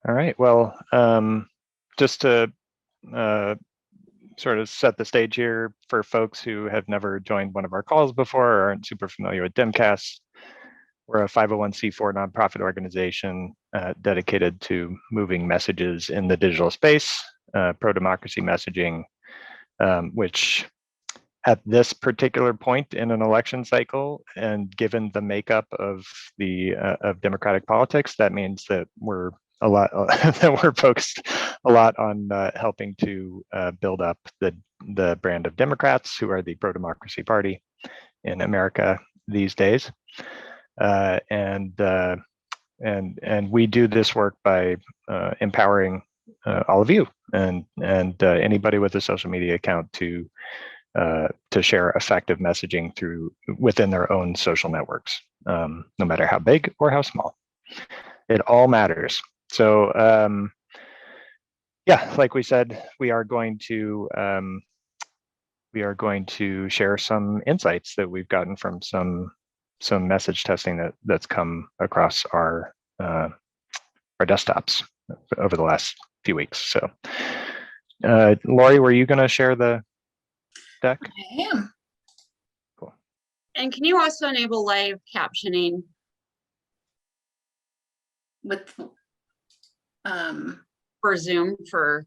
All right. Well, just to sort of set the stage here for folks who have never joined one of our calls before or aren't super familiar with DemCast, we're a 501c4 nonprofit organization dedicated to moving messages in the digital space, pro-democracy messaging, which at this particular point in an election cycle, and given the makeup of the of democratic politics, that means that we're focused a lot on helping to build up the brand of Democrats, who are the pro-democracy party in America these days, and we do this work by empowering all of you and anybody with a social media account to share effective messaging within their own social networks, no matter how big or how small. It all matters. So yeah, like we said, we are going to share some insights that we've gotten from some message testing that's come across our desktops over the last few weeks. So Lori, were you going to share the deck? I am. Cool. And can you also enable live captioning With for Zoom for?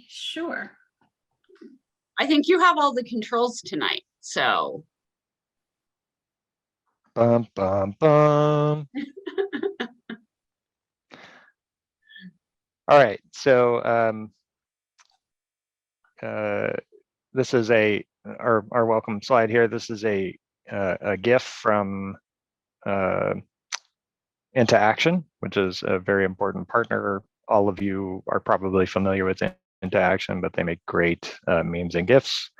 Sure. I think you have all the controls tonight, so. Bum, bum, bum. All right, so this is our welcome slide here. This is a GIF from Into Action, which is a very important partner. All of you are probably familiar with Into Action, but they make great memes and GIFs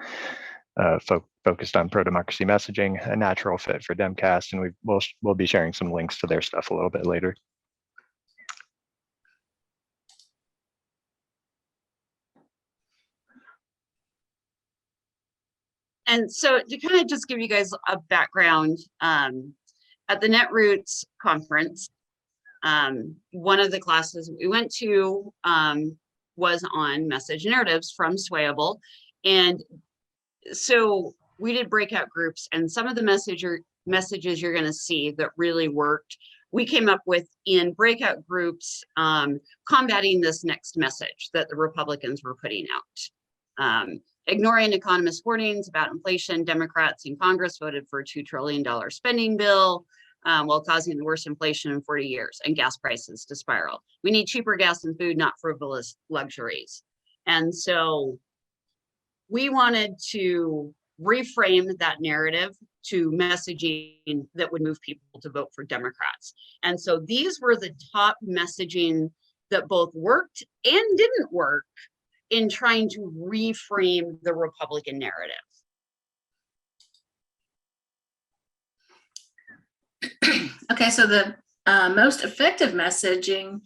focused on pro-democracy messaging, a natural fit for DemCast, and we'll be sharing some links to their stuff a little bit later. And so to kind of just give you guys a background, at the Netroots conference, one of the classes we went to was on message narratives from Swayable. And so we did breakout groups, and some of the messages you're going to see that really worked, we came up with in breakout groups, combating this next message that the Republicans were putting out. Ignoring economist warnings about inflation, Democrats in Congress voted for a $2 trillion spending bill while causing the worst inflation in 40 years and gas prices to spiral. We need cheaper gas and food, not frivolous luxuries. And so we wanted to reframe that narrative to messaging that would move people to vote for Democrats. And so these were the top messaging that both worked and didn't work in trying to reframe the Republican narrative. Okay, so the most effective messaging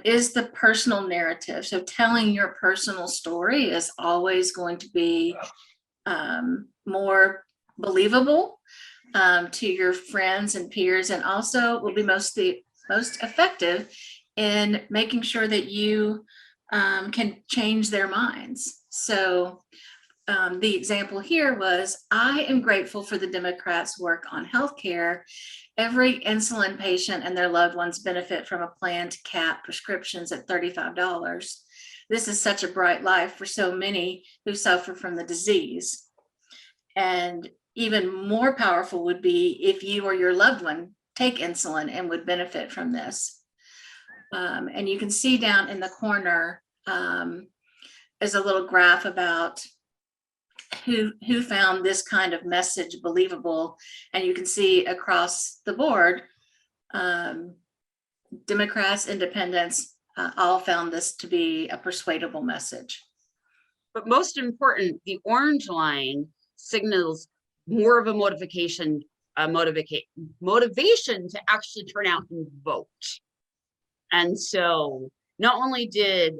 is the personal narrative. So telling your personal story is always going to be more believable to your friends and peers, and also will be most effective in making sure that you can change their minds. So the example here was, I am grateful for the Democrats' work on healthcare. Every insulin patient and their loved ones benefit from a plan to cap prescriptions at $35. This is such a bright life for so many who suffer from the disease. And even more powerful would be if you or your loved one take insulin and would benefit from this. And you can see down in the corner is a little graph about who found this kind of message believable. And you can see across the board, Democrats, independents, all found this to be a persuadable message. But most important, the orange line signals more of a motivation to actually turn out and vote. And so not only did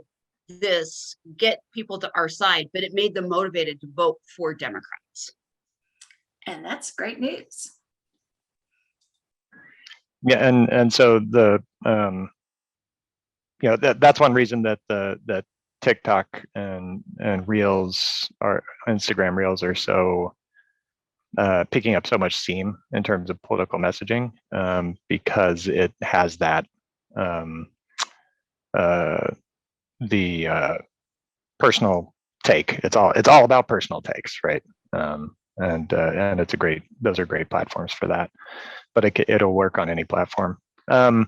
this get people to our side, but it made them motivated to vote for Democrats. And that's great news. Yeah, and so the that's one reason that that TikTok and Reels are Instagram Reels are so picking up so much steam in terms of political messaging, because it has that the personal take. It's all about personal takes, right? And it's those are great platforms for that, but it'll work on any platform. And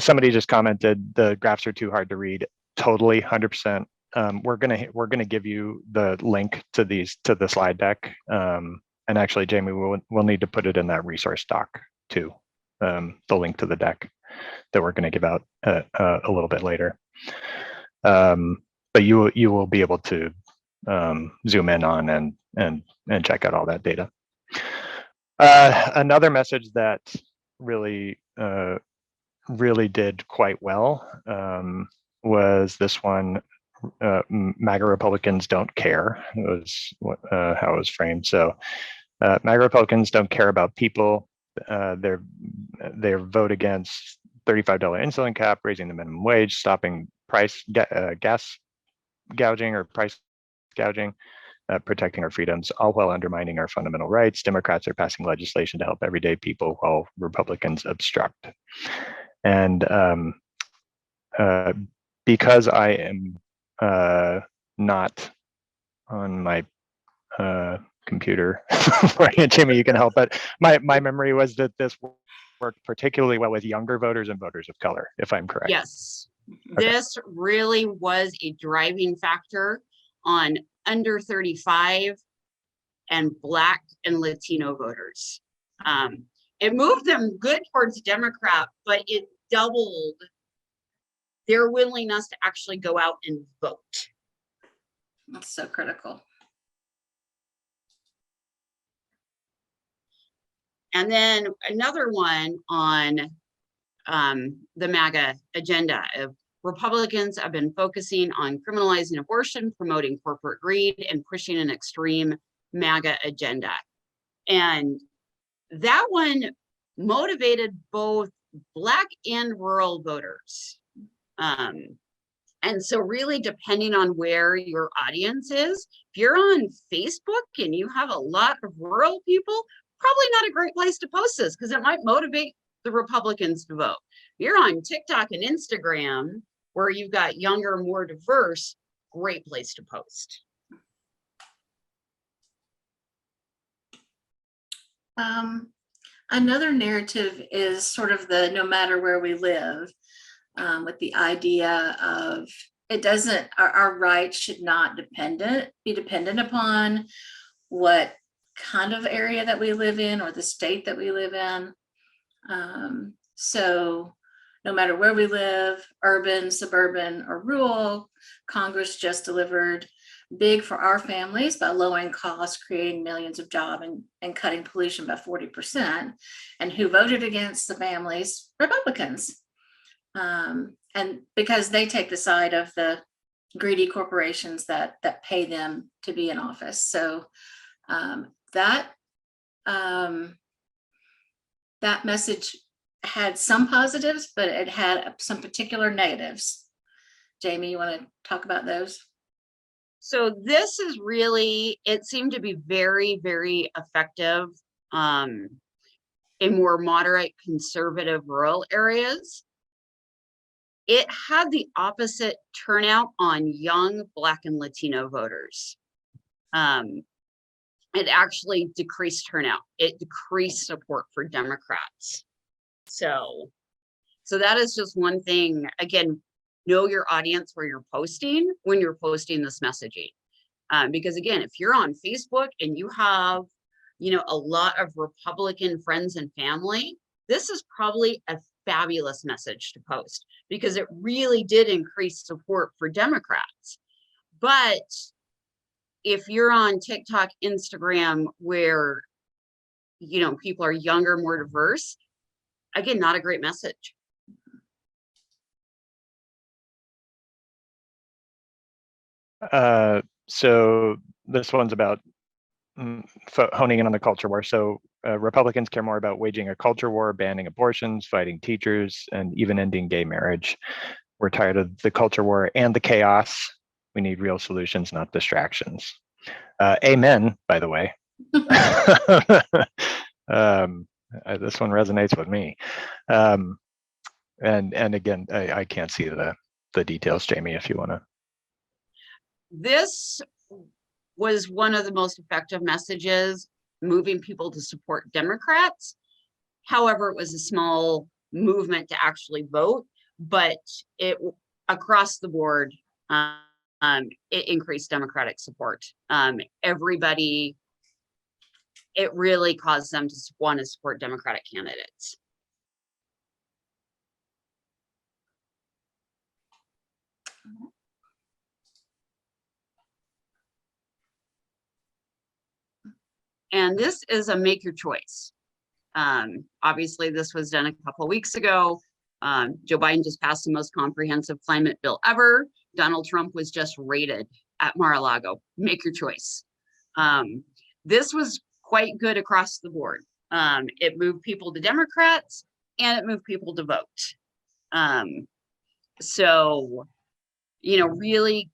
somebody just commented the graphs are too hard to read. Totally, 100%. We're gonna give you the link to the slide deck. And actually, Jamie, we'll need to put it in that resource doc too. The link to the deck that we're going to give out a little bit later. But you will be able to zoom in on and check out all that data. Another message that really did quite well was this one. MAGA Republicans don't care. It was how it was framed. So MAGA Republicans don't care about people. Their vote against $35 insulin cap, raising the minimum wage, stopping gas gouging or price gouging, protecting our freedoms, all while undermining our fundamental rights. Democrats are passing legislation to help everyday people while Republicans obstruct. And because I am not on my computer, Jimmy, you can help, but my memory was that this worked particularly well with younger voters and voters of color, if I'm correct. Yes, okay. This really was a driving factor on under 35 and Black and Latino voters. It moved them good towards Democrat, but it doubled their willingness to actually go out and vote. That's so critical. And then another one on the MAGA agenda. Republicans have been focusing on criminalizing abortion, promoting corporate greed, and pushing an extreme MAGA agenda. And that one motivated both Black and rural voters. And so really depending on where your audience is, if you're on Facebook and you have a lot of rural people, probably not a great place to post this because it might motivate the Republicans to vote. If you're on TikTok and Instagram where you've got younger, more diverse, great place to post. Another narrative is sort of the no matter where we live, with the idea of our rights should not be dependent upon what kind of area that we live in or the state that we live in. So no matter where we live, urban, suburban, or rural, Congress just delivered big for our families by lowering costs, creating millions of jobs, and cutting pollution by 40%. And who voted against the families? Republicans. And because they take the side of the greedy corporations that pay them to be in office. So that message had some positives, but it had some particular negatives. Jamie, you want to talk about those? So this is really, it seemed to be very, very effective in more moderate conservative rural areas. It had the opposite turnout on young Black and Latino voters. It actually decreased turnout. It decreased support for Democrats. So that is just one thing. Again, know your audience where you're posting when you're posting this messaging. Because again, if you're on Facebook and you have, a lot of Republican friends and family, this is probably a fabulous message to post because it really did increase support for Democrats. But if you're on TikTok, Instagram, where, people are younger, more diverse, again, not a great message. So this one's about honing in on the culture war. So Republicans care more about waging a culture war, banning abortions, fighting teachers, and even ending gay marriage. We're tired of the culture war and the chaos. We need real solutions, not distractions. Amen, by the way. This one resonates with me. And again, I can't see the details, Jamie, if you want to. This was one of the most effective messages, moving people to support Democrats. However, it was a small movement to actually vote, but it across the board, it increased Democratic support. Everybody, it really caused them to want to support Democratic candidates. And this is a make your choice. Obviously, this was done a couple of weeks ago. Joe Biden just passed the most comprehensive climate bill ever. Donald Trump was just rated at Mar-a-Lago. Make your choice. This was quite good across the board. It moved people to Democrats and it moved people to vote. So, you know, really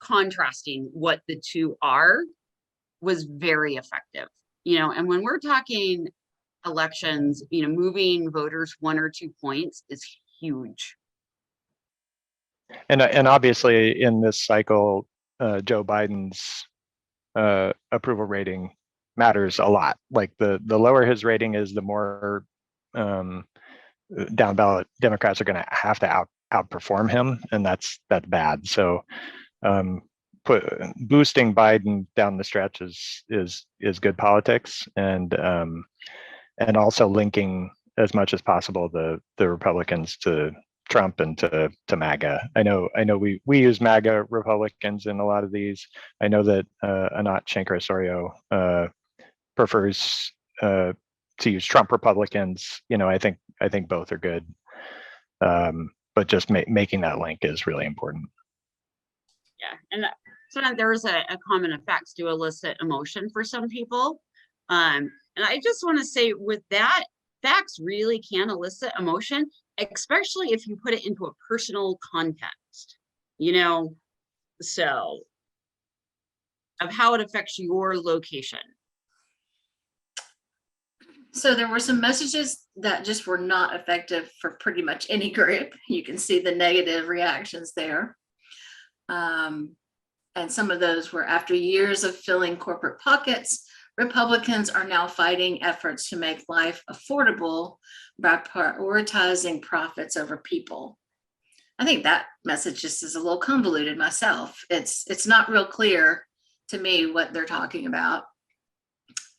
contrasting what the two are was very effective. You know, and when we're talking elections, you know, moving voters 1 or 2 points is huge. And obviously in this cycle, Joe Biden's approval rating matters a lot. Like the lower his rating is, the more down ballot Democrats are going to have to outperform him, and that's bad. So boosting Biden down the stretch is good politics, and also linking as much as possible the Republicans to Trump and to MAGA. I know we use MAGA Republicans in a lot of these. I know that Anat Shankar-Osorio prefers to use Trump Republicans. You know, I think both are good, but just making that link is really important. Yeah, and sometimes there's a common effects to elicit emotion for some people. And I just want to say with that, facts really can elicit emotion, especially if you put it into a personal context, you know, so of how it affects your location. So there were some messages that just were not effective for pretty much any group. You can see the negative reactions there. And some of those were, after years of filling corporate pockets, Republicans are now fighting efforts to make life affordable by prioritizing profits over people. I think that message just is a little convoluted myself. It's not real clear to me what they're talking about.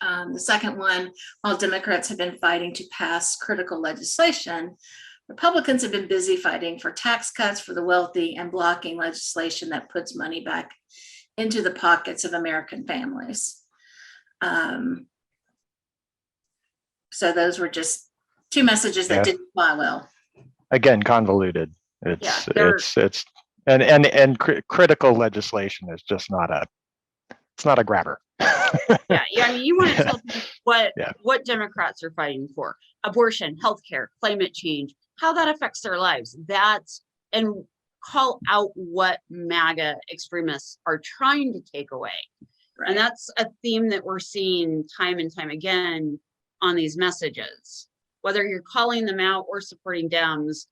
The second one, while Democrats have been fighting to pass critical legislation, Republicans have been busy fighting for tax cuts for the wealthy and blocking legislation that puts money back into the pockets of American families. So those were just two messages that didn't fly well. Again, convoluted. It's critical legislation is just not a grabber. Yeah, I mean, you want to tell people what Democrats are fighting for: abortion, healthcare, climate change, how that affects their lives. And call out what MAGA extremists are trying to take away. Right. And that's a theme that we're seeing time and time again on these messages, whether you're calling them out or supporting Dems,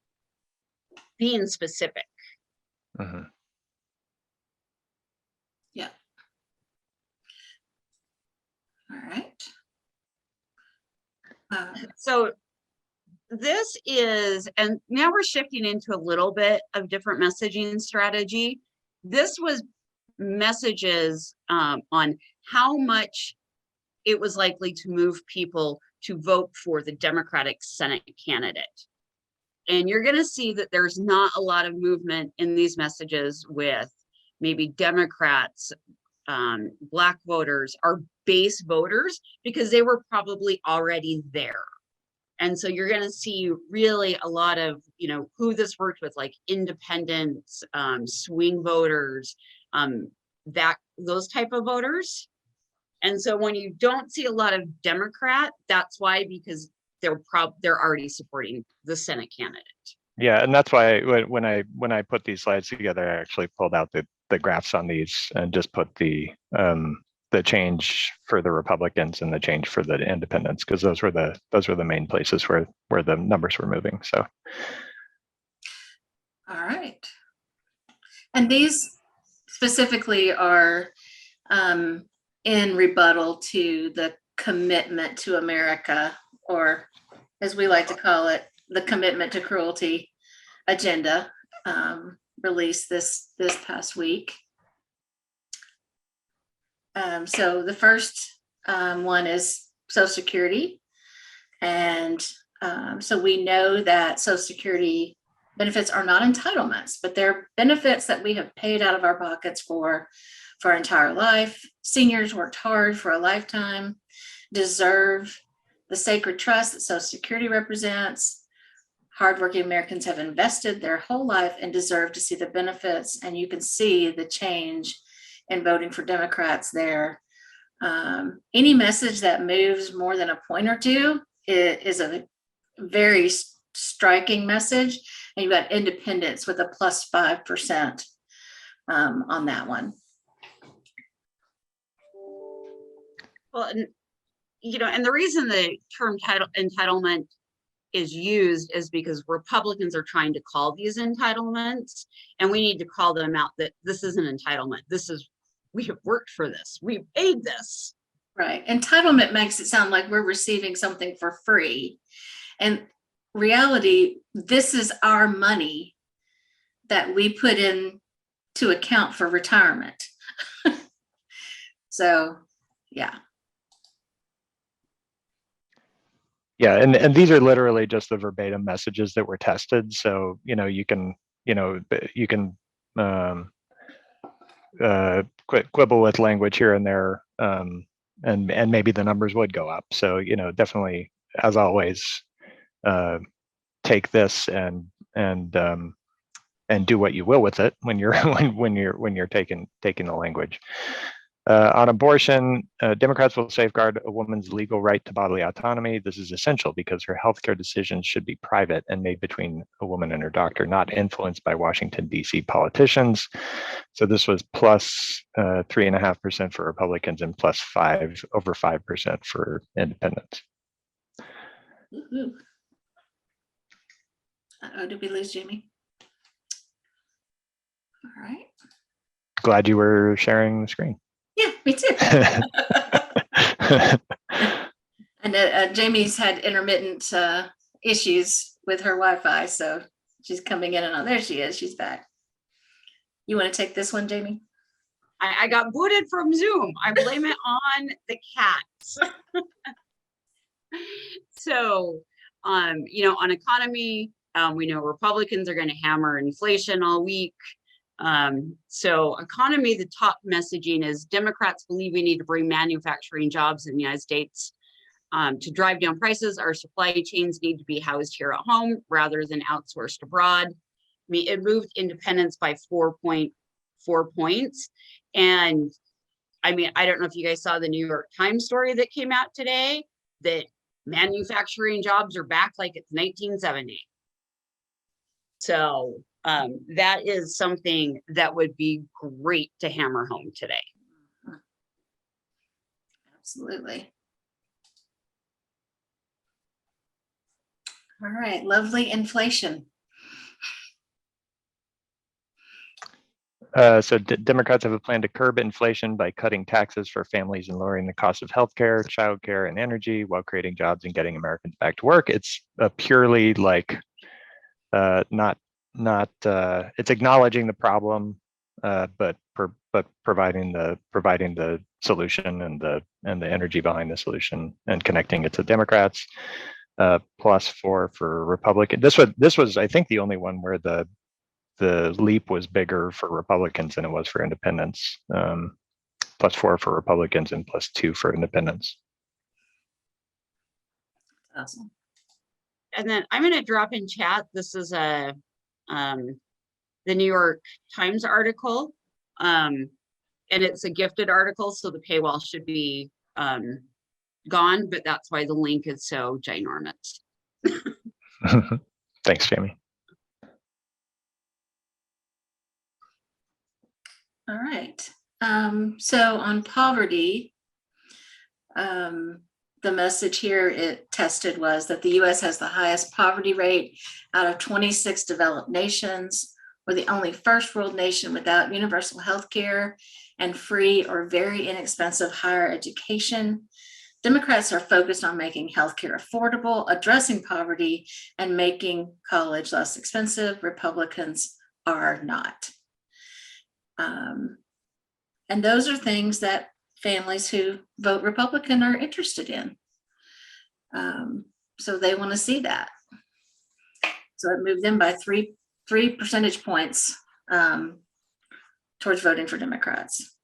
being specific. Mm-hmm. Yeah. All right. So this is, and now we're shifting into a little bit of different messaging strategy. This was messages on how much it was likely to move people to vote for the Democratic Senate candidate. And you're going to see that there's not a lot of movement in these messages with maybe Democrats, Black voters, or base voters, because they were probably already there. And so you're going to see really a lot of, you know, who this worked with, like independents, swing voters, those type of voters. And so when you don't see a lot of Democrat, that's why, because they're already supporting the Senate candidate. Yeah, and that's why when I put these slides together, I actually pulled out the graphs on these and just put the change for the Republicans and the change for the independents, because those were the main places where the numbers were moving. So. All right. And these specifically are in rebuttal to the commitment to America, or as we like to call it, the commitment to cruelty agenda, released this past week. So the first one is Social Security. And so we know that Social Security benefits are not entitlements, but they're benefits that we have paid out of our pockets for our entire life. Seniors worked hard for a lifetime, deserve the sacred trust that Social Security represents. Hardworking Americans have invested their whole life and deserve to see the benefits. And you can see the change in voting for Democrats there. Any message that moves more than a point or two is a very striking message. And you've got independents with a plus 5% on that one. Well, and and the reason the term entitlement is used is because Republicans are trying to call these entitlements, and we need to call them out that this is an entitlement. We have worked for this. We paid this. Right. Entitlement makes it sound like we're receiving something for free. And reality, this is our money that we put in to account for retirement. So, yeah. Yeah, and these are literally just the verbatim messages that were tested. So you can quibble with language here and there, and maybe the numbers would go up. So definitely, as always, take this and do what you will with it when you're when you're taking the language. On abortion, Democrats will safeguard a woman's legal right to bodily autonomy. This is essential because her healthcare decisions should be private and made between a woman and her doctor, not influenced by Washington, D.C. politicians. So this was plus 3.5% for Republicans and plus over 5% for independents. Uh-oh, did we lose Jamie? All right. Glad you were sharing the screen. Yeah, me too. And Jamie's had intermittent issues with her Wi-Fi, so she's coming in and out. There she is. She's back. You want to take this one, Jamie? I got booted from Zoom. I blame it on the cats. So, on economy, we know Republicans are going to hammer inflation all week. So economy, the top messaging is Democrats believe we need to bring manufacturing jobs in the United States to drive down prices. Our supply chains need to be housed here at home rather than outsourced abroad. I mean, it moved independence by 4.4 points. And I mean, I don't know if you guys saw the New York Times story that came out today that manufacturing jobs are back like it's 1970. So that is something that would be great to hammer home today. Absolutely. All right, lovely inflation. So Democrats have a plan to curb inflation by cutting taxes for families and lowering the cost of healthcare, childcare, and energy while creating jobs and getting Americans back to work. It's purely like it's acknowledging the problem, but providing the solution and the energy behind the solution and connecting it to Democrats. Plus 4 for Republican. This was I think the only one where the leap was bigger for Republicans than it was for independents. Plus 4 for Republicans and plus 2 for independents. Awesome. And then I'm going to drop in chat. This is the New York Times article. and it's a gifted article, so the paywall should be gone, but that's why the link is so ginormous. Thanks, Jamie. All right. So on poverty, the message here it tested was that the US has the highest poverty rate out of 26 developed nations. We're the only first world nation without universal health care and free or very inexpensive higher education. Democrats are focused on making healthcare affordable, addressing poverty, and making college less expensive. Republicans are not. And those are things that families who vote Republican are interested in. So they want to see that. So it moved them by three percentage points towards voting for Democrats.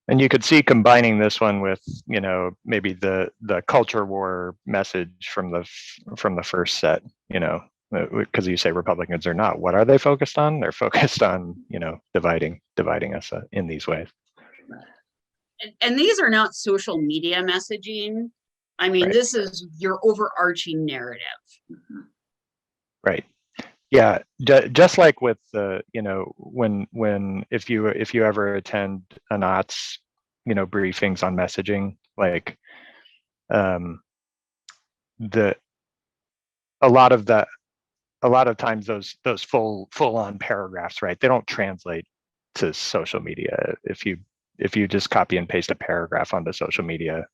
And you could see combining this one with, you know, maybe the culture war message from the first set, you know, because you say Republicans are not. What are they focused on? They're focused on, you know, dividing us in these ways. And these are not social media messaging. I mean, Right. This is your overarching narrative. Right. Yeah. Just like with the, you know, when if you ever attend a NOTS, you know, briefings on messaging, like a lot of times those full on paragraphs, right? They don't translate to social media. If you just copy and paste a paragraph onto social media,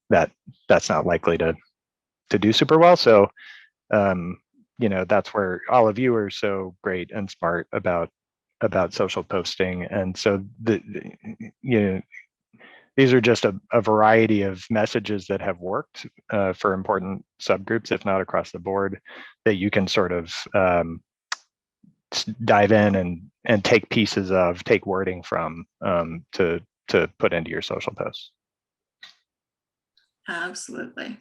that's not likely to do super well. So you know, that's where all of you are so great and smart about social posting. And so you know, these are just a variety of messages that have worked for important subgroups, if not across the board, that you can sort of dive in and take wording from to put into your social posts. Absolutely.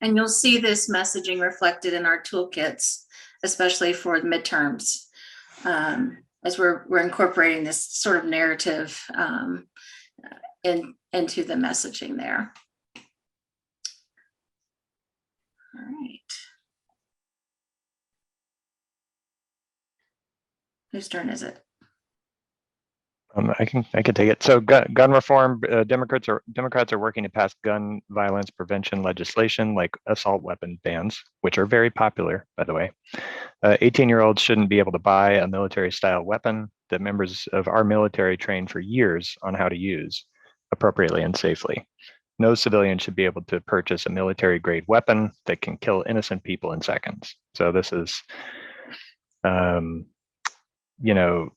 And you'll see this messaging reflected in our toolkits, especially for the midterms, as we're incorporating this sort of narrative into the messaging there. All right. Whose turn is it? I can take it. So gun reform, Democrats are working to pass gun violence prevention legislation like assault weapon bans, which are very popular, by the way. 18-year-olds shouldn't be able to buy a military style weapon that members of our military trained for years on how to use appropriately and safely. No civilian should be able to purchase a military grade weapon that can kill innocent people in seconds. So this is, you know,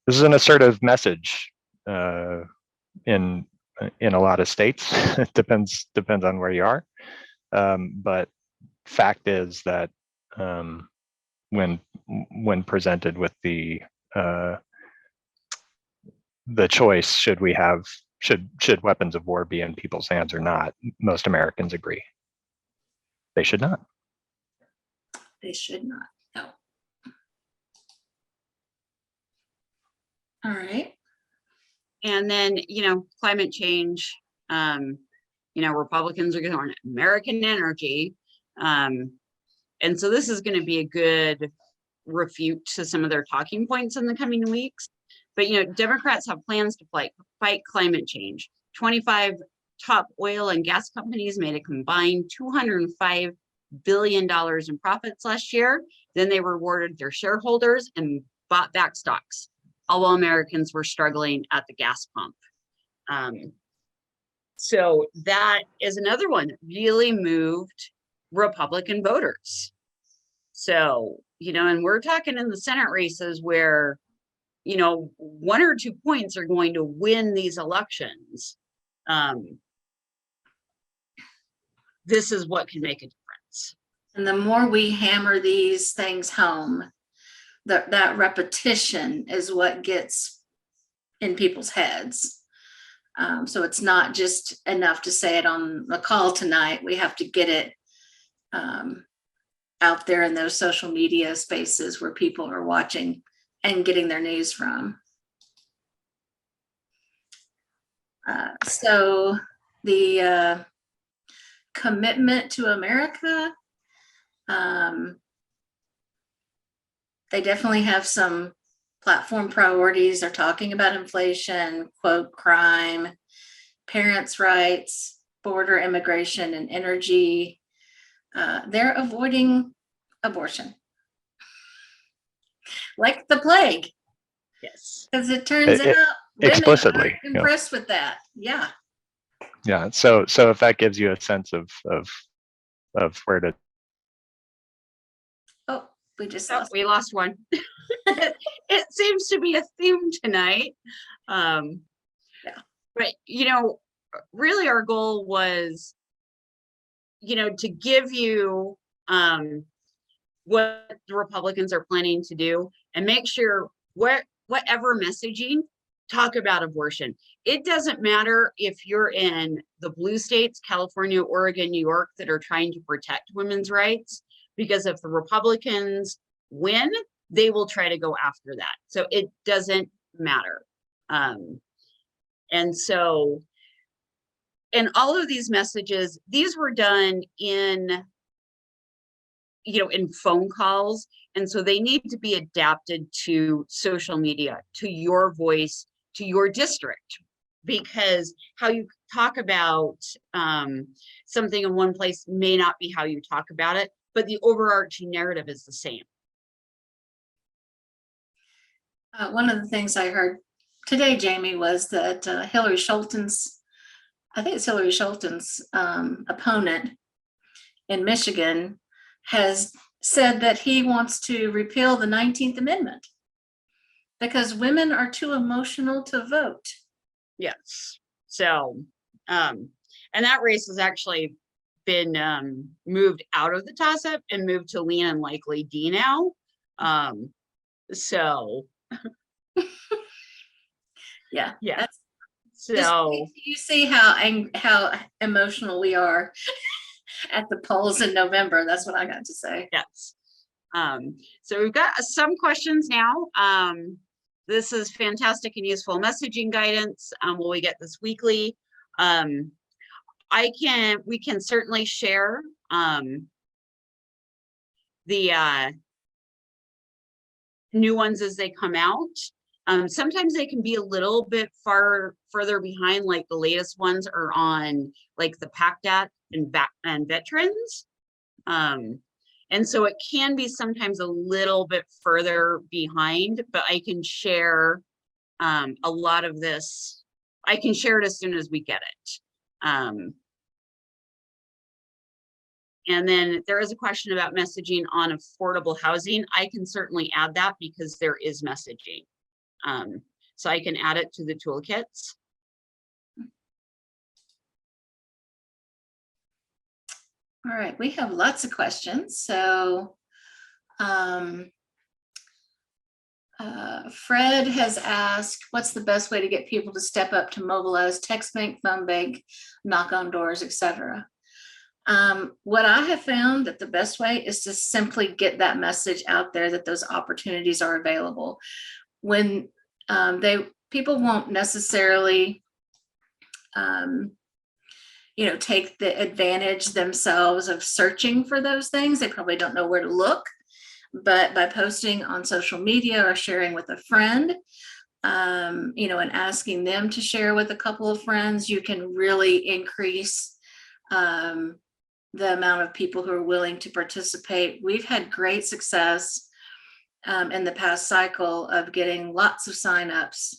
this is an assertive message in a lot of states. It depends on where you are, but fact is that when presented with the choice, should weapons of war be in people's hands or not, most Americans agree they should not. They should not. No. All right. And then, you know, climate change, you know, Republicans are going American energy. And so this is going to be a good refute to some of their talking points in the coming weeks. But, you know, Democrats have plans to fight climate change. 25 top oil and gas companies made a combined $205 billion in profits last year. Then they rewarded their shareholders and bought back stocks, all while Americans were struggling at the gas pump. So that is another one that really moved Republican voters. So, you know, and we're talking in the Senate races where, you know, 1 or 2 points are going to win these elections. This is what can make a difference. And the more we hammer these things home, that repetition is what gets in people's heads. So it's not just enough to say it on the call tonight. We have to get it out there in those social media spaces where people are watching and getting their news from. So the commitment to America, they definitely have some platform priorities. They're talking about inflation, quote, crime, parents' rights, border immigration, and energy. They're avoiding abortion like the plague. Yes. Because it turns out women explicitly, aren't impressed with that. Yeah. Yeah. So if that gives you a sense of where to. Oh, we just Oh, lost. we lost one. It seems to be a theme tonight. Yeah. But really our goal was, to give you what the Republicans are planning to do and make sure whatever messaging, talk about abortion. It doesn't matter if you're in the blue states, California, Oregon, New York, that are trying to protect women's rights, because if the Republicans win, they will try to go after that. So it doesn't matter. And so, and all of these messages, these were done in phone calls. And so they need to be adapted to social media, to your voice, to your district, because how you talk about something in one place may not be how you talk about it, but the overarching narrative is the same. One of the things I heard today, Jamie, was that Hillary Schulten's opponent in Michigan has said that he wants to repeal the 19th Amendment because women are too emotional to vote. Yes. So, and that race has actually been moved out of the toss-up and moved to lean and likely D now. So yeah. So you see how emotional we are at the polls in November. That's what I got to say. Yes. So we've got some questions now. This is fantastic and useful messaging guidance. Will we get this weekly? We can certainly share the new ones as they come out. Sometimes they can be a little bit further behind, like the latest ones are on like the PACT Act and veterans. And so it can be sometimes a little bit further behind, but I can share a lot of this. I can share it as soon as we get it. And then there is a question about messaging on affordable housing. I can certainly add that because there is messaging. So I can add it to the toolkits. All right, we have lots of questions. So Fred has asked, what's the best way to get people to step up to Mobilize, text bank, phone bank, knock on doors, etc.? What I have found that the best way is to simply get that message out there that those opportunities are available. When people won't necessarily take the advantage themselves of searching for those things. They probably don't know where to look, but by posting on social media or sharing with a friend, and asking them to share with a couple of friends, you can really increase the amount of people who are willing to participate. We've had great success in the past cycle of getting lots of signups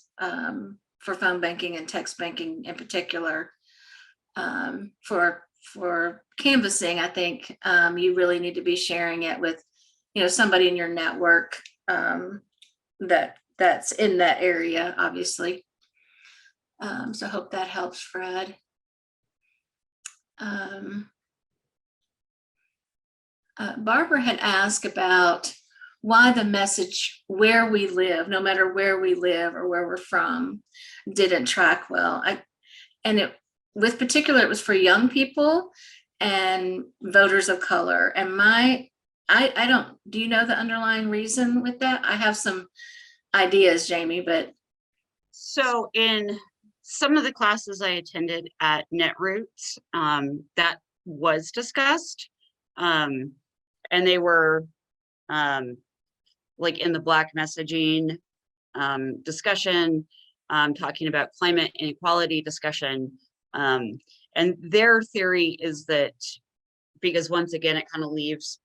for phone banking and text banking in particular. For canvassing, I think you really need to be sharing it with somebody in your network that's in that area, obviously. So I hope that helps, Fred. Barbara had asked about why the message where we live, no matter where we live or where we're from, didn't track well. It was for young people and voters of color. And my I don't, do you know the underlying reason with that? I have some ideas, Jamie, but So in some of the classes I attended at Netroots, that was discussed. And they were like in the Black messaging discussion, talking about climate inequality discussion. And their theory is that because once again, it kind of leaves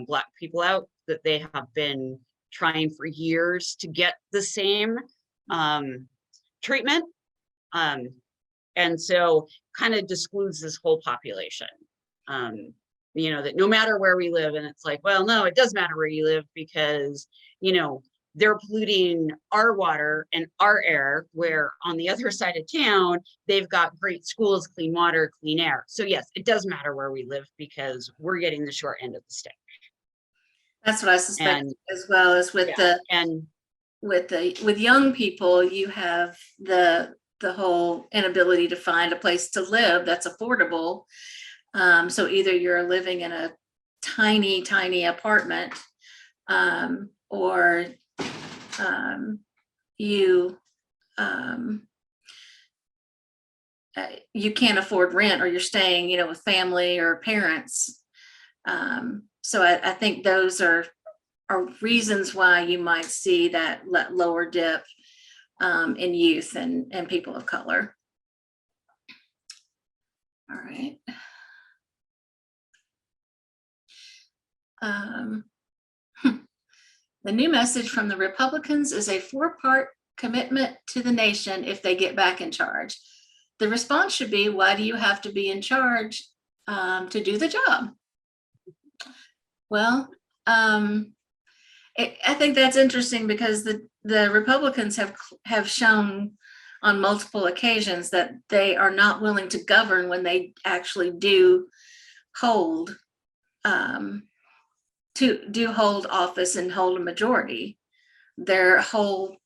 Black people out, that they have been trying for years to get the same treatment. And so kind of excludes this whole population. You know, that no matter where we live, and it's like, well, no, it does matter where you live because, you know, they're polluting our water and our air, where on the other side of town, they've got great schools, clean water, clean air. So yes, it does matter where we live because we're getting the short end of the stick. that's what I suspect And as well as with yeah, and with young people, you have the whole inability to find a place to live that's affordable. So either you're living in a tiny apartment, or you you can't afford rent, or you're staying, you know, with family or parents. So I think those are reasons why you might see that lower dip in youth and people of color. All right. The new message from the Republicans is a 4-part commitment to the nation if they get back in charge. The response should be, why do you have to be in charge to do the job? Well, I think that's interesting because the Republicans have shown on multiple occasions that they are not willing to govern when they actually do hold hold office and hold a majority. Their whole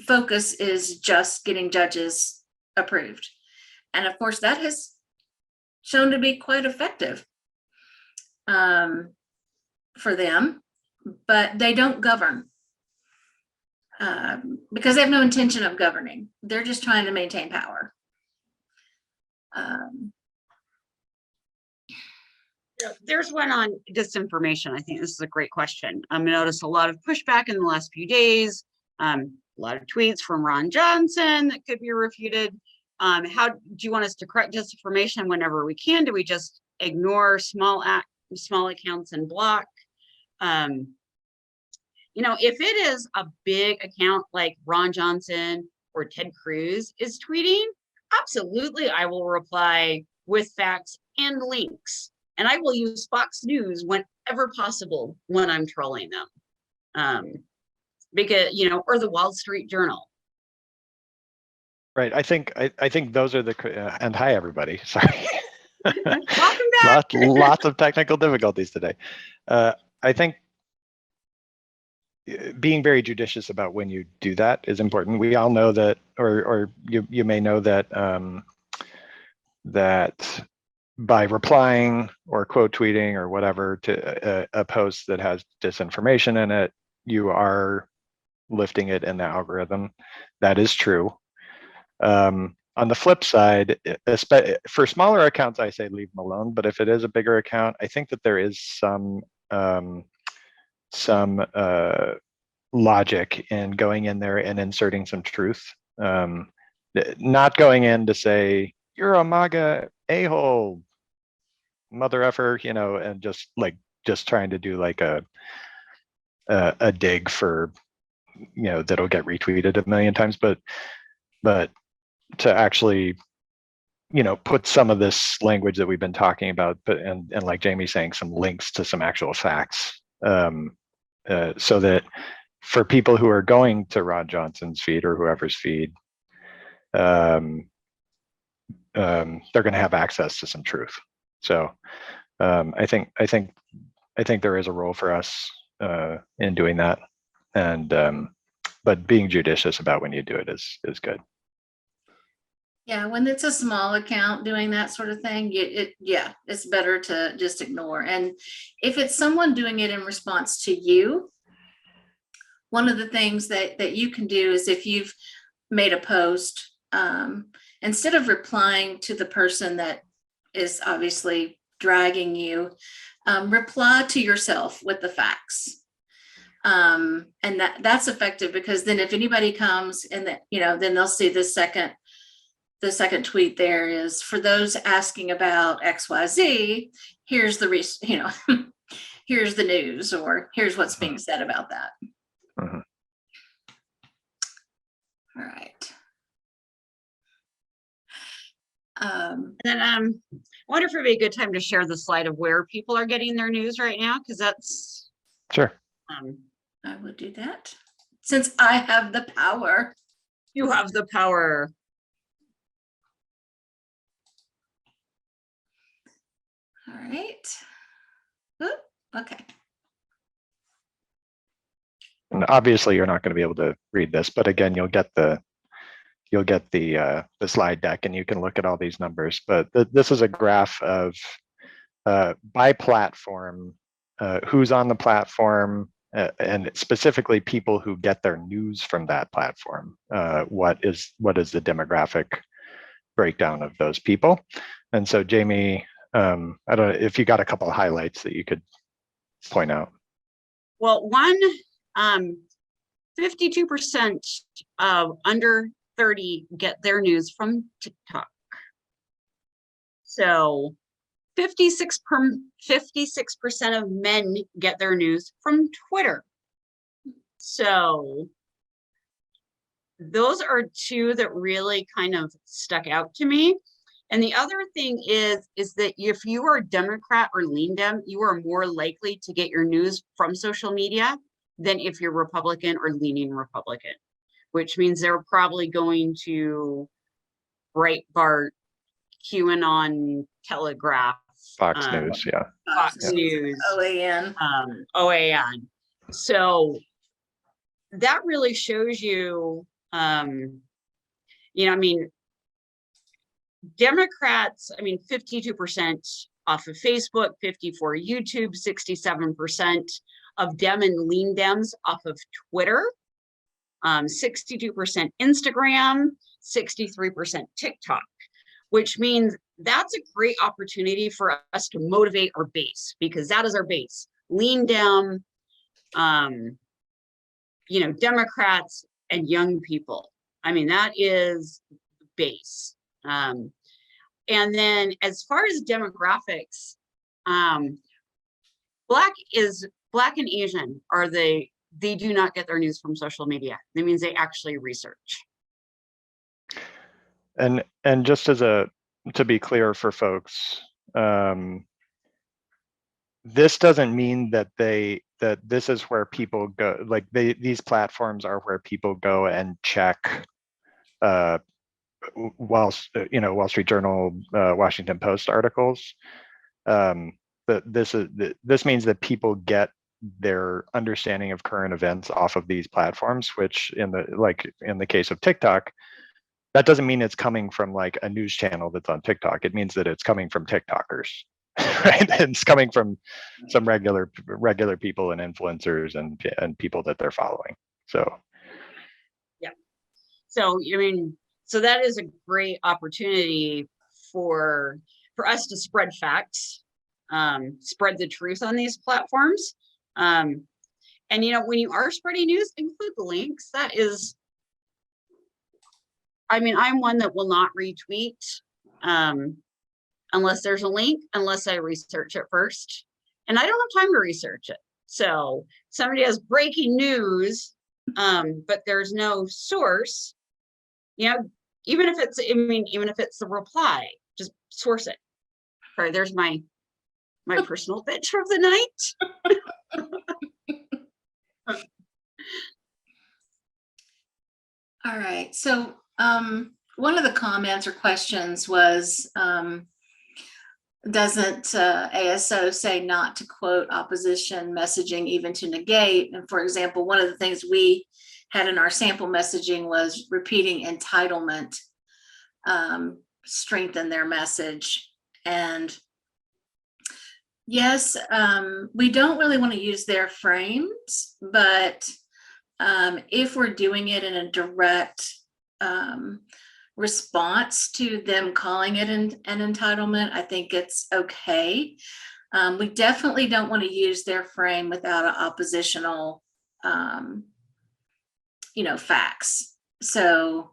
focus is just getting judges approved. And of course, that has shown to be quite effective for them, but they don't govern because they have no intention of governing. They're just trying to maintain power. There's one on disinformation. I think this is a great question. I've noticed a lot of pushback in the last few days, a lot of tweets from Ron Johnson that could be refuted. How do you want us to correct disinformation whenever we can? Do we just ignore small accounts and block? You know, if it is a big account like Ron Johnson or Ted Cruz is tweeting, absolutely, I will reply with facts and links. And I will use Fox News whenever possible when I'm trolling them. Because, you know, or the Wall Street Journal. Right. I think those are the and hi everybody. Sorry. Welcome back. Lots of technical difficulties today. I think being very judicious about when you do that is important. We all know that, or you may know that that by replying or quote tweeting or whatever to a post that has disinformation in it, you are lifting it in the algorithm. That is true. On the flip side, for smaller accounts, I say leave them alone. But if it is a bigger account, I think that there is some logic in going in there and inserting some truth. Not going in to say you're a MAGA a-hole, mother effer, you know, and just trying to do like a dig for, you know, that'll get retweeted a million times, but to actually, you know, put some of this language that we've been talking about, and like Jamie's saying, some links to some actual facts, so that for people who are going to Ron Johnson's feed or whoever's feed, they're going to have access to some truth. So I think there is a role for us in doing that, and but being judicious about when you do it is good. Yeah, when it's a small account doing that sort of thing, yeah, it's better to just ignore. And if it's someone doing it in response to you, one of the things that you can do is if you've made a post, instead of replying to the person that is obviously dragging you, reply to yourself with the facts. And that's effective, because then if anybody comes and that, then they'll see the second tweet there is, for those asking about XYZ, here's the here's the news, or here's what's being said about that. Mhm. All right. Then I wonder if it'd be a good time to share the slide of where people are getting their news right now, because that's Sure. I would do that since I have the power. You have the power. All right. Oop, okay. And obviously you're not going to be able to read this, but again, you'll get the slide deck and you can look at all these numbers. But this is a graph of by platform, who's on the platform, and specifically people who get their news from that platform. What is the demographic breakdown of those people? And so Jamie, I don't know if you got a couple of highlights that you could point out. Well, one, 52% of under 30 get their news from TikTok. So 56% of men get their news from Twitter. So those are two that really kind of stuck out to me. And the other thing is that if you are Democrat or lean Dem, you are more likely to get your news from social media than if you're Republican or leaning Republican, which means they're probably going to Breitbart, QAnon, Telegraph, Fox News, yeah. Fox News, OAN. OAN. So that really shows you, I mean, Democrats, 52% off of Facebook, 54 YouTube, 67% of Dem and lean Dems off of Twitter, 62% Instagram, 63% TikTok, which means that's a great opportunity for us to motivate our base, because that is our base. Lean Dem, Democrats and young people. That is base. And then as far as demographics, Black and Asian they do not get their news from social media. That means they actually research. And just to be clear for folks, this doesn't mean that this is where people go, like these platforms are where people go and check Wall Street Journal, Washington Post articles. This means that people get their understanding of current events off of these platforms, which in the case of TikTok, that doesn't mean it's coming from like a news channel that's on TikTok. It means that it's coming from TikTokers, right? It's coming from some regular people and influencers and people that they're following. So yeah. So so that is a great opportunity for us to spread facts, spread the truth on these platforms. And when you are spreading news, include the links. That is, I'm one that will not retweet unless there's a link, unless I research it first. And I don't have time to research it. So somebody has breaking news, but there's no source, even if it's the reply, just source it. All right, there's my personal bitch of the night. All right. So one of the comments or questions was, doesn't ASO say not to quote opposition messaging, even to negate? And for example, one of the things we had in our sample messaging was repeating entitlement strengthen their message. And yes, we don't really want to use their frames, but if we're doing it in a direct response to them calling it an entitlement, I think it's okay. We definitely don't want to use their frame without an oppositional, facts. So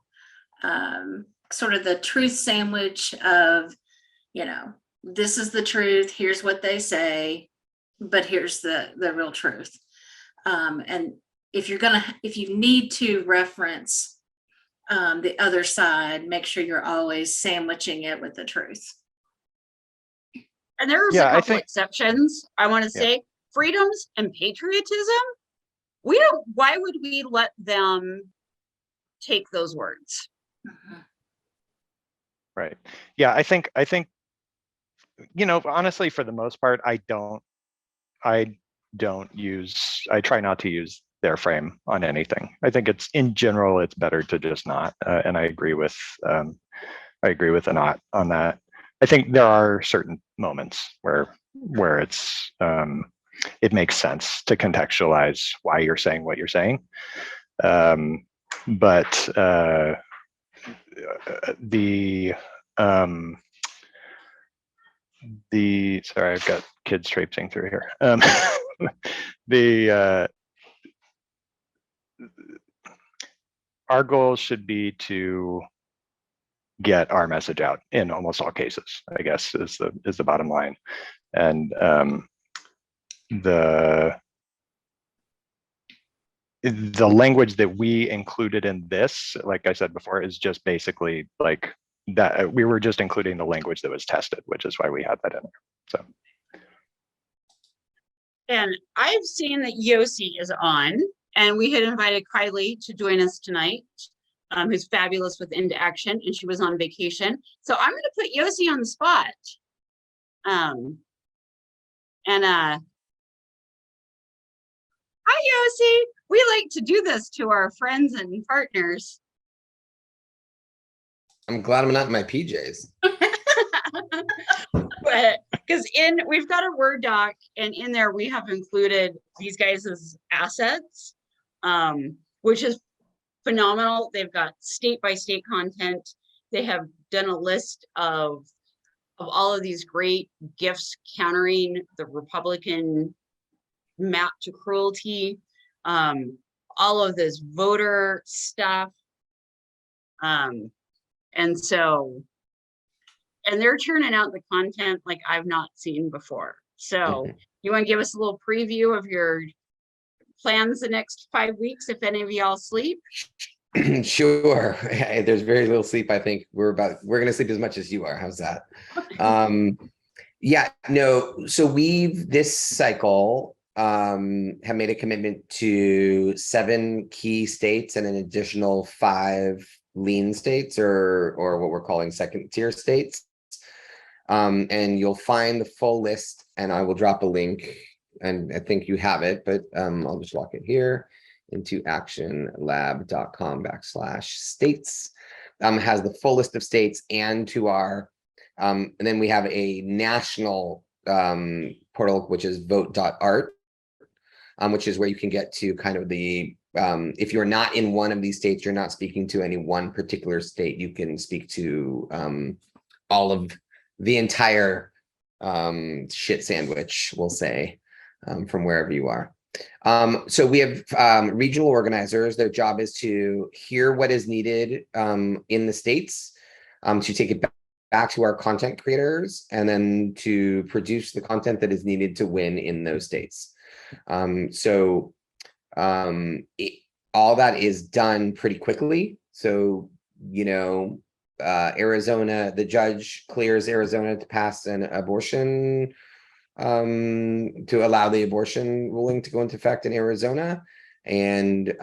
sort of the truth sandwich of, this is the truth, here's what they say, but here's the real truth. And if you need to reference the other side, make sure you're always sandwiching it with the truth. And there's a couple exceptions. I want to say freedoms and patriotism. Why would we let them take those words? Right. Yeah, I think, honestly, for the most part, I try not to use their frame on anything. I think in general, it's better to just not. And I agree with Anat on that. I think there are certain moments where it's it makes sense to contextualize why you're saying what you're saying. But sorry, I've got kids traipsing through here. Our goal should be to get our message out in almost all cases, I guess, is the bottom line. And the language that we included in this, like I said before, is just basically like that. We were just including the language that was tested, which is why we had that in there. So. And I've seen that Yossi is on, and we had invited Kylie to join us tonight, who's fabulous with Into Action, and she was on vacation. So I'm going to put Yossi on the spot. Hi, Yossi. We like to do this to our friends and partners. I'm glad I'm not in my PJs. But because we've got a Word doc, and in there we have included these guys as assets, which is phenomenal. They've got state by state content. They have done a list of all of these great gifts countering the Republican map to cruelty, all of this voter stuff. And they're churning out the content like I've not seen before. So you want to give us a little preview of your plans the next 5 weeks, if any of y'all sleep? Sure. There's very little sleep. I think we're going to sleep as much as you are. How's that? Yeah, no. So this cycle have made a commitment to 7 key states and an additional 5 lean states, or what we're calling second tier states. And you'll find the full list, and I will drop a link, and I think you have it, but I'll just lock it here into actionlab.com/states. Has the full list of states, and to our and then we have a national portal, which is VoteArt, which is where you can get to kind of the if you're not in one of these states, you're not speaking to any one particular state, you can speak to all of the entire shit sandwich, we'll say, from wherever you are. So we have regional organizers. Their job is to hear what is needed in the states, to take it back to our content creators, and then to produce the content that is needed to win in those states. All that is done pretty quickly. So, Arizona, the judge clears Arizona to pass an abortion, to allow the abortion ruling to go into effect in Arizona. And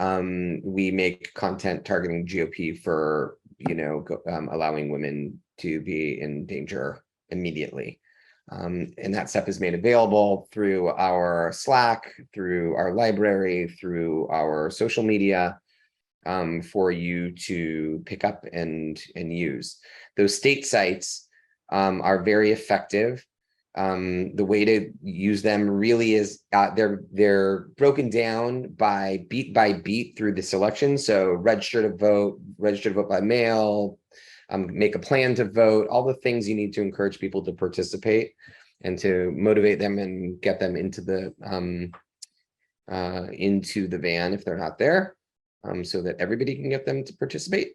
we make content targeting GOP for, allowing women to be in danger immediately. And that stuff is made available through our Slack, through our library, through our social media. for you to pick up and use. Those state sites are very effective. The way to use them really is they're broken down by beat through the selection. So register to vote by mail, make a plan to vote, all the things you need to encourage people to participate and to motivate them and get them into the van if they're not there, so that everybody can get them to participate.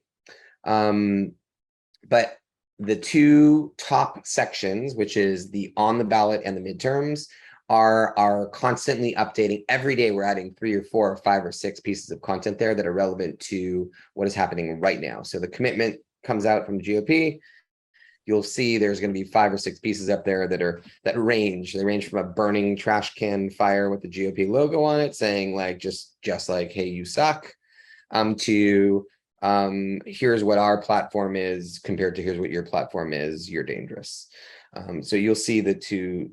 But the two top sections, which is the on the ballot and the midterms, are constantly updating. Every day we're adding 3 or 4 or 5 or 6 pieces of content there that are relevant to what is happening right now. So the commitment comes out from the GOP. You'll see there's going to be 5 or 6 pieces up there that range. They range from a burning trash can fire with the GOP logo on it, saying like just like, hey, you suck, to here's what our platform is compared to here's what your platform is, you're dangerous. So you'll see the two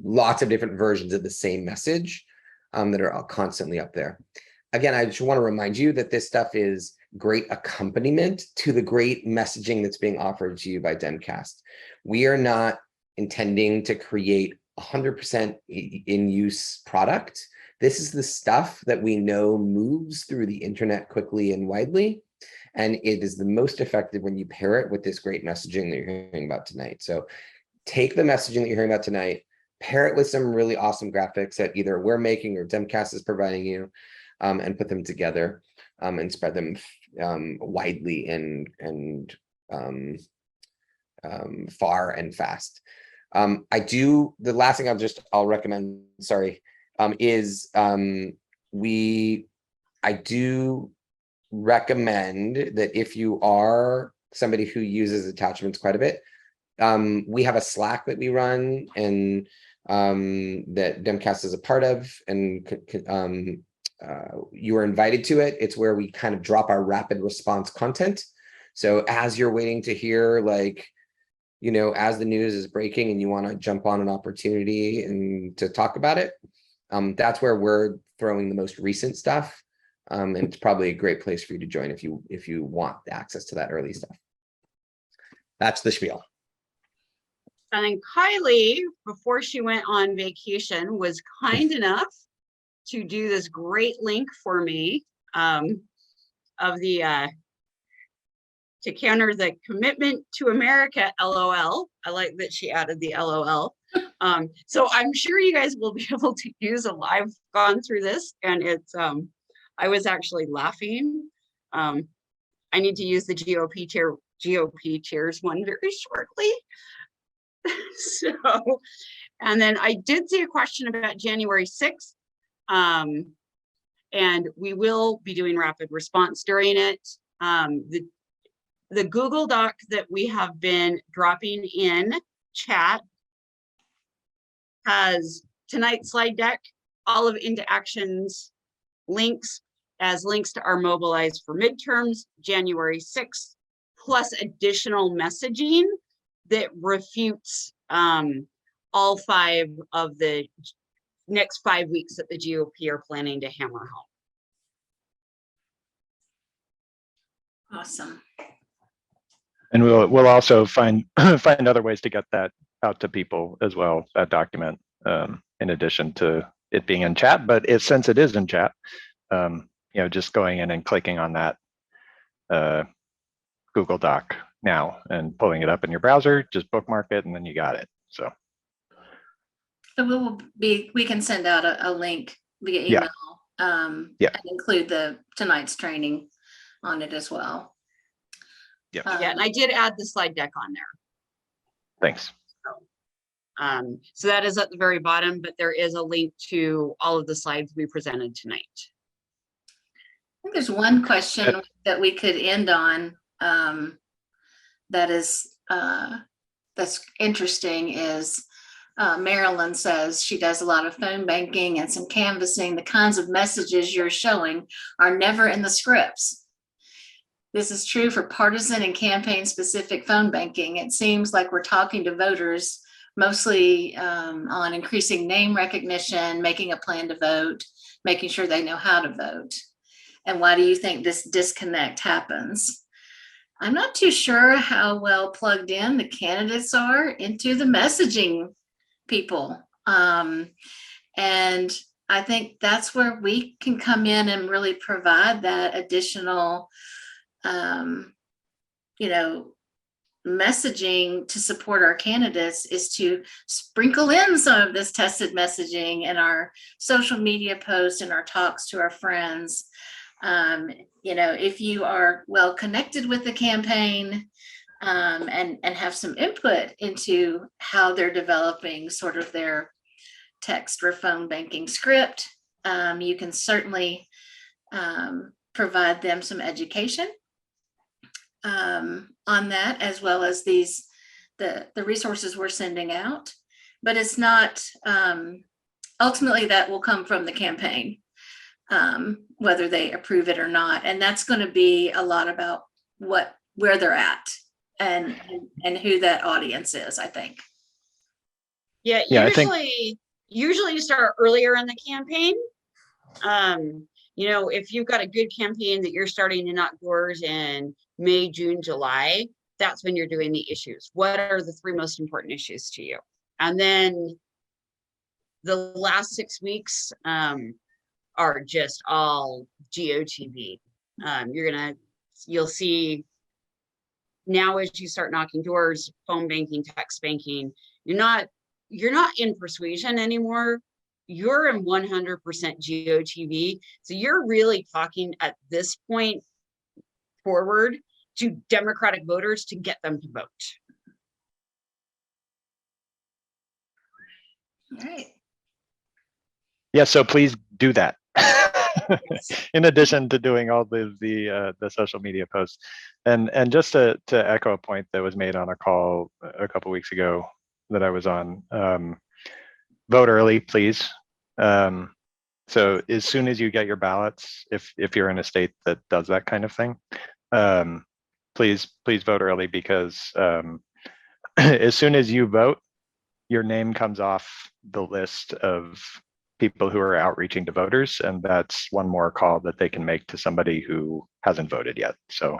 lots of different versions of the same message that are all constantly up there. Again, I just want to remind you that this stuff is great accompaniment to the great messaging that's being offered to you by DemCast. We are not intending to create 100% in use product. This is the stuff that we know moves through the internet quickly and widely, and it is the most effective when you pair it with this great messaging that you're hearing about tonight. So take the messaging that you're hearing about tonight, pair it with some really awesome graphics that either we're making or DemCast is providing you, and put them together and spread them widely and far and fast. The last thing I'll recommend, sorry, is I do recommend that if you are somebody who uses attachments quite a bit, we have a Slack that we run and that DemCast is a part of, and you are invited to it. It's where we kind of drop our rapid response content. So as you're waiting to hear, like, you know, as the news is breaking and you want to jump on an opportunity and to talk about it, that's where we're throwing the most recent stuff. And it's probably a great place for you to join if you want access to that early stuff. That's the spiel. And then Kylie, before she went on vacation, was kind enough to do this great link for me of the to counter the commitment to America, LOL. I like that she added the LOL. So I'm sure you guys will be able to use it. I've gone through this and it's, I was actually laughing. I need to use the GOP chairs one very shortly. So, and then I did see a question about January 6th. And we will be doing rapid response during it. The Google Doc that we have been dropping in chat has tonight's slide deck, all of Into Action's links as links to our Mobilize for midterms, January 6th, plus additional messaging that refutes all 5 of the next 5 weeks that the GOP are planning to hammer home. Awesome. And we'll also find other ways to get that out to people as well, that document, in addition to it being in chat. But since it is in chat, you know, just going in and clicking on that Google Doc now and pulling it up in your browser, just bookmark it, and then you got it. So we can send out a link via email, and include tonight's training on it as well. Yeah. Yeah, and I did add the slide deck on there. Thanks. So that is at the very bottom, but there is a link to all of the slides we presented tonight. I think there's one question that we could end on that is that's interesting is Marilyn says she does a lot of phone banking and some canvassing. The kinds of messages you're showing are never in the scripts. This is true for partisan and campaign specific phone banking. It seems like we're talking to voters mostly on increasing name recognition, making a plan to vote, making sure they know how to vote. And why do you think this disconnect happens? I'm not too sure how well plugged in the candidates are into the messaging people. And I think that's where we can come in and really provide that additional, messaging to support our candidates, is to sprinkle in some of this tested messaging in our social media posts and our talks to our friends. If you are well connected with the campaign, and have some input into how they're developing sort of their text or phone banking script, you can certainly provide them some education on that, as well as the resources we're sending out. But it's not, ultimately that will come from the campaign, whether they approve it or not. And that's going to be a lot about where they're at and who that audience is, I think. Yeah, Yeah, usually you start earlier in the campaign. If you've got a good campaign that you're starting to knock doors in May, June, July, that's when you're doing the issues. What are the 3 most important issues to you? And then the last 6 weeks are just all GOTV. You'll see now, as you start knocking doors, phone banking, text banking, you're not in persuasion anymore. You're in 100% GOTV. So you're really talking at this point forward to Democratic voters to get them to vote. All right. Yeah, so please do that. In addition to doing all the social media posts, and just to echo a point that was made on a call a couple weeks ago that I was on, vote early, please. So as soon as you get your ballots, if you're in a state that does that kind of thing, please vote early, because as soon as you vote, your name comes off the list of people who are outreaching to voters, and that's one more call that they can make to somebody who hasn't voted yet. So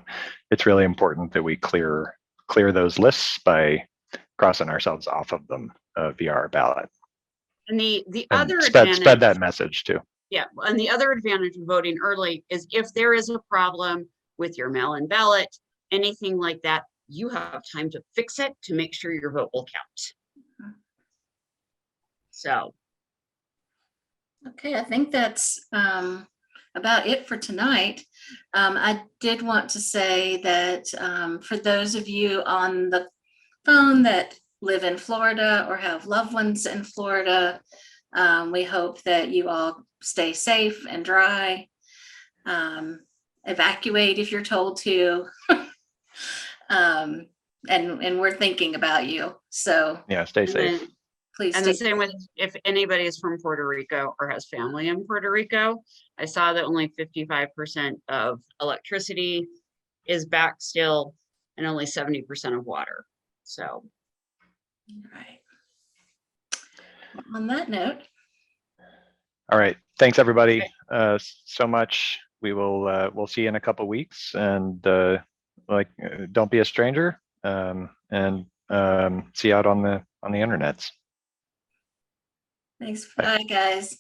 it's really important that we clear those lists by crossing ourselves off of them via our ballot. And the And other spread that message too. Yeah, and the other advantage of voting early is if there is a problem with your mail-in ballot, anything like that, you have time to fix it to make sure your vote will count. So. Okay, I think that's about it for tonight. I did want to say that for those of you on the phone that live in Florida or have loved ones in Florida, we hope that you all stay safe and dry. Evacuate if you're told to. And we're thinking about you. So yeah, stay safe. Please. And the same with if anybody is from Puerto Rico or has family in Puerto Rico. I saw that only 55% of electricity is back still, and only 70% of water. So. All right. On that note. All right. Thanks everybody so much. We'll see you in a couple weeks, and don't be a stranger, and see you out on the internets. Thanks. Bye, guys.